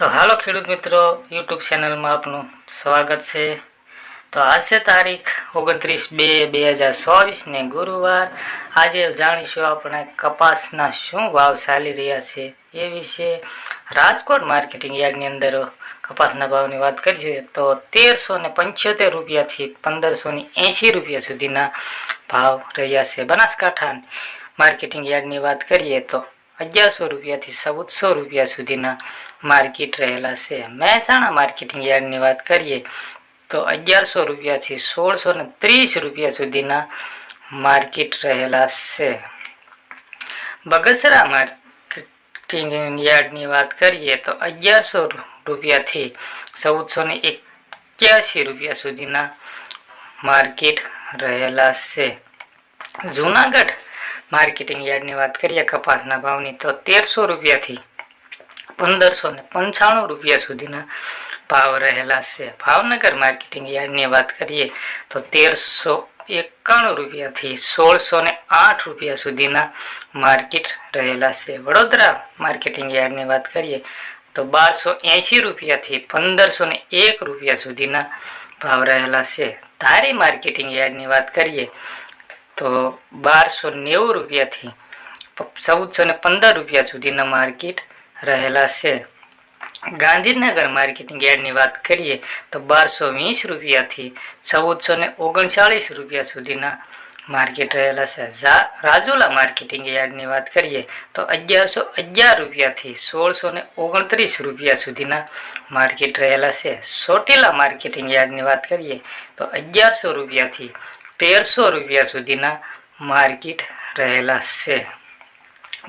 તો હાલો ખેડૂત મિત્રો, યુટ્યુબ ચેનલમાં આપનું સ્વાગત છે। તો આજ છે તારીખ 29/2/2024 ને ગુરુવાર। આજે જાણીશું આપણે કપાસના શું ભાવ ચાલી રહ્યા છે એ વિશે। રાજકોટ માર્કેટિંગ યાર્ડની અંદર કપાસના ભાવની વાત કરીએ તો 1375 રૂપિયાથી 1580 રૂપિયા સુધીના ભાવ રહ્યા છે। બનાસકાંઠા માર્કેટિંગ યાર્ડની વાત કરીએ તો 1100 રૂપિયાથી 1400 રૂપિયા સુધીના માર્કેટ રહેલા છે। મહેસાણા માર્કેટિંગ યાર્ડની વાત કરીએ તો 1100 રૂપિયાથી 1630 રૂપિયા સુધીના માર્કેટ રહેલા છે। બગસરા માર્કેટિંગ યાર્ડની વાત કરીએ તો 1100 રૂપિયાથી 1481 રૂપિયા સુધીના માર્કેટ રહેલા છે। જૂનાગઢ માર્કેટિંગ યાર્ડની વાત કરીએ કપાસના ભાવની તો 1300 રૂપિયાથી 1595 રૂપિયા સુધીના ભાવ રહેલા છે। ભાવનગર માર્કેટિંગ યાર્ડની વાત કરીએ તો 1391 રૂપિયાથી 1608 રૂપિયા સુધીના માર્કેટ રહેલા છે। વડોદરા માર્કેટિંગ યાર્ડની વાત કરીએ તો 1280 રૂપિયાથી 1501 રૂપિયા સુધીના ભાવ રહેલા છે। ધારી માર્કેટિંગ યાર્ડની વાત કરીએ તો 1290 રૂપિયાથી 1415 રૂપિયા સુધીના માર્કેટ રહેલા છે। ગાંધીનગર માર્કેટિંગ યાર્ડની વાત કરીએ તો 1220 રૂપિયાથી 1439 રૂપિયા સુધીના માર્કેટ રહેલા છે। રાજુલા માર્કેટિંગ યાર્ડની વાત કરીએ તો 1111 રૂપિયાથી 1629 રૂપિયા સુધીના માર્કેટ રહેલા છે। ચોટીલા માર્કેટિંગ યાર્ડની વાત કરીએ તો 1100 રૂપિયાથી 1300 રૂપિયા સુધીના માર્કેટ રહેલા છે।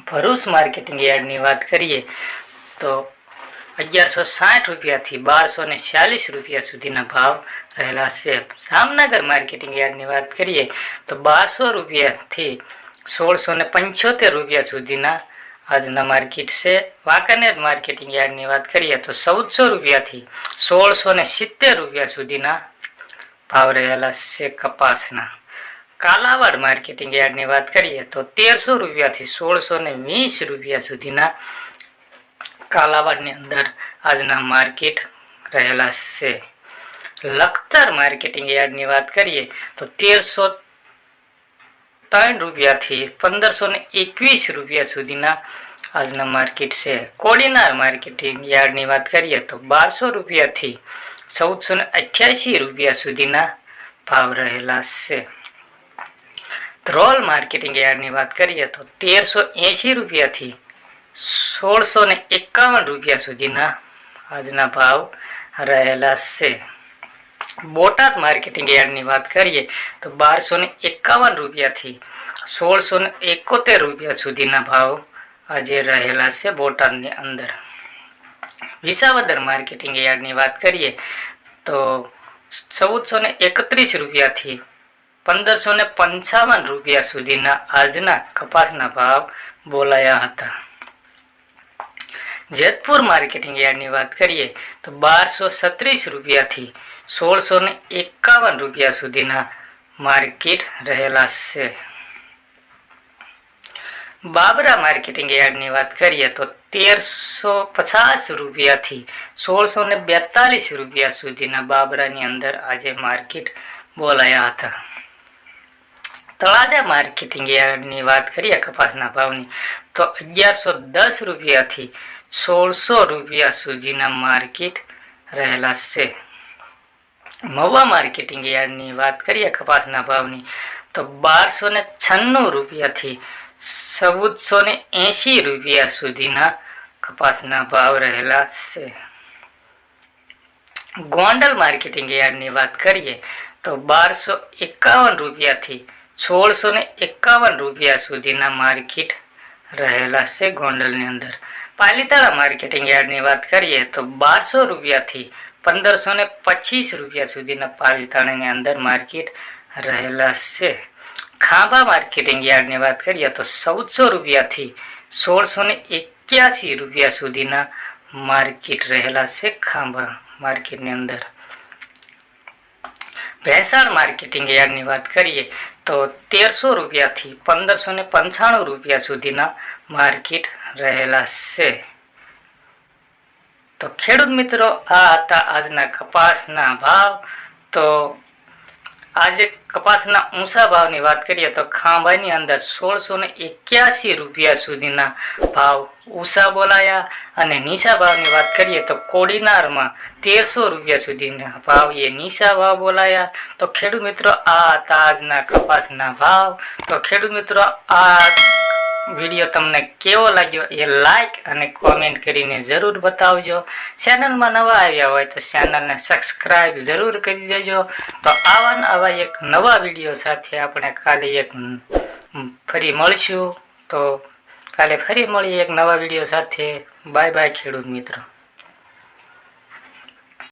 ભરૂચ માર્કેટિંગ યાર્ડની વાત કરીએ તો 1160 રૂપિયાથી 1240 રૂપિયા સુધીના ભાવ રહેલા છે। જામનગર માર્કેટિંગ યાર્ડની વાત કરીએ તો 1200 રૂપિયાથી 1675 રૂપિયા સુધીના આજના માર્કેટ છે। વાંકાનેર માર્કેટિંગ યાર્ડની વાત કરીએ તો 1400 રૂપિયાથી 1670 રૂપિયા સુધીના ભાવ રહેલા છે કપાસના। કાલાવાડ માર્કેટિંગ યાર્ડની વાત કરીએ તો 1300 રૂપિયાથી 1620 રૂપિયા સુધીના કાલાવાડની અંદર આજના માર્કેટ રહેલા છે। લખતર માર્કેટિંગ યાર્ડની વાત કરીએ તો 1303 રૂપિયાથી 1521 રૂપિયા સુધીના આજના માર્કેટ છે। કોડીનાર માર્કેટિંગ યાર્ડની વાત કરીએ તો 1200 રૂપિયાથી 1488 રૂપિયા સુધીના ભાવ રહેલા છે। ધ્રોલ માર્કેટિંગ યાર્ડની વાત કરીએ તો 1380 રૂપિયાથી 1651 રૂપિયા સુધીના આજના ભાવ રહેલા છે। બોટાદ માર્કેટિંગ યાર્ડની વાત કરીએ તો 1251 રૂપિયાથી 1671 રૂપિયા સુધીના ભાવ આજે રહેલા છે બોટાદની અંદર। વિસાવદર માર્કેટિંગ યાર્ડની વાત કરીએ તો 1431 રૂપિયાથી 1555 રૂપિયા સુધીના આજના કપાસના ભાવ બોલાયા હતા। જેતપુર માર્કેટિંગ યાર્ડની વાત કરીએ તો 1236 રૂપિયાથી 1651 રૂપિયા સુધીના માર્કેટ રહેલા છે। બાબરા માર્કેટિંગ યાર્ડની વાત કરીએ તો 1350 રૂપિયાથી 1642 રૂપિયા સુધીના બાબરાની અંદર આજે માર્કેટ બોલાયા હતા। તળાજા માર્કેટિંગ યાર્ડની વાત કરીએ કપાસના ભાવની તો 1110 રૂપિયાથી 1600 રૂપિયા સુધીના માર્કેટ રહેલા છે। મહુવા માર્કેટિંગ યાર્ડની વાત કરીએ કપાસના ભાવની તો 1296 રૂપિયાથી 1480 રૂપિયા સુધીના કપાસના ભાવ રહેલા છે। ગોંડલ માર્કેટિંગ યાર્ડની વાત કરીએ તો 1251 રૂપિયાથી 1651 રૂપિયા સુધીના માર્કેટ રહેલા છે ગોંડલની અંદર। પાલીતાણા માર્કેટિંગ યાર્ડની વાત કરીએ તો 1200 રૂપિયાથી 1525 રૂપિયા સુધીના પાલીતાણાની અંદર માર્કેટ રહેલા છે। ખાંભા માર્કેટિંગ યાર્ડની વાત કરીએ તો 1400 રૂપિયાથી 1681 રૂપિયા સુધીના માર્કેટ રહેલા છે ખાંભા માર્કેટની અંદર। ભેસાણ માર્કેટિંગ યાર્ડની વાત કરીએ તો 1300 રૂપિયાથી 1595 રૂપિયા સુધીના માર્કેટ રહેલા છે। તો ખેડૂત મિત્રો, આ હતા આજના કપાસના ભાવ. તો આજે કપાસના ઊંચા ભાવની વાત કરીએ તો ખાંભાની અંદર 1681 રૂપિયા સુધીના ભાવ ઊંચા બોલાયા અને નીચા ભાવની વાત કરીએ તો કોડીનારમાં 1300 રૂપિયા સુધીના ભાવ એ નીચા ભાવ બોલાયા. તો ખેડૂત મિત્રો, આ હતા આજના કપાસના ભાવ. તો ખેડૂત મિત્રો, આ વિડીયો તમને કેવો લાગ્યો એ લાઈક અને કોમેન્ટ કરીને જરૂર બતાવજો. ચેનલમાં નવા આવ્યા હોય તો ચેનલને સબસ્ક્રાઈબ જરૂર કરી દેજો. તો આવા એક નવા વિડીયો સાથે આપણે કાલે ફરી મળીશું. તો કાલે ફરી મળીએ એક નવા વિડીયો સાથે. બાય બાય ખેડૂત મિત્રો.